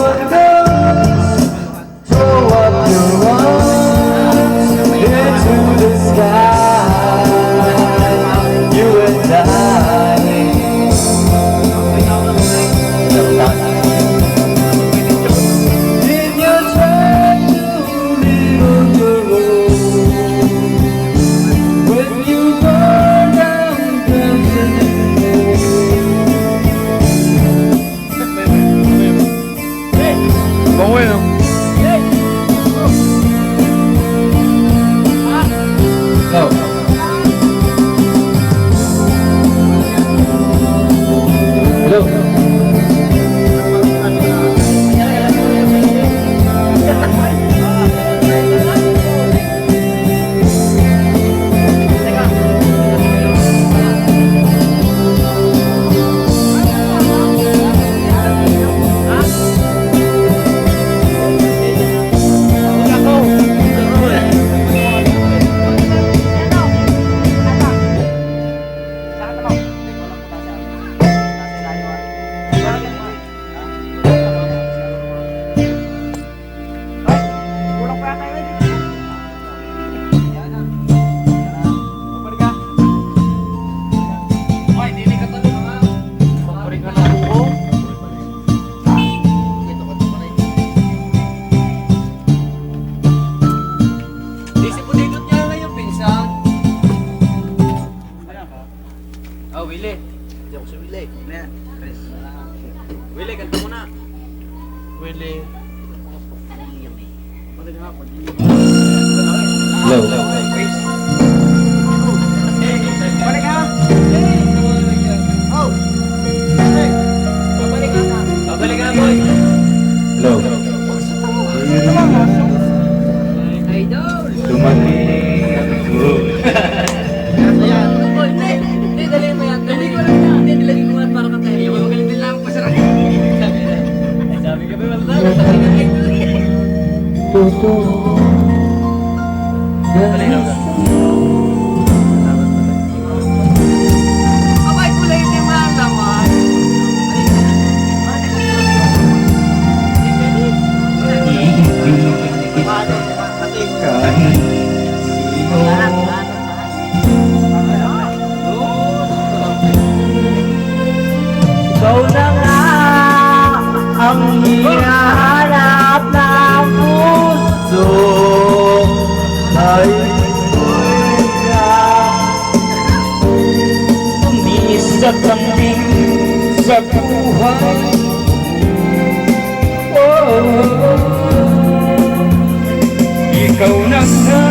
one goes, throw up your arms into the sky. You and I. In your try to live on your own, when you burn down Bueno. No. Hello. Oh, Willie. Hindi ako si Willie. Ayan, Chris. Willie, kanta mo na. Willie. Hello. Balik ka! Oh! Babalik ka na. Babalik ka, boy. Hello. Idol! Dumating ako. Ayan. Boy, hindi, dali mo yan. Dali ko lang yan. Hindi, nilagay ko nga para katay. Yung magaling din lang ako sa rin. Sabi ka ba, wala? Sabi ka, idol. Abay, kulay din mo lang naman. Kahit ikaw na nga ang hinahanap ng puso ay ka umiisa kambing sa buhay. Oh, ikaw na nga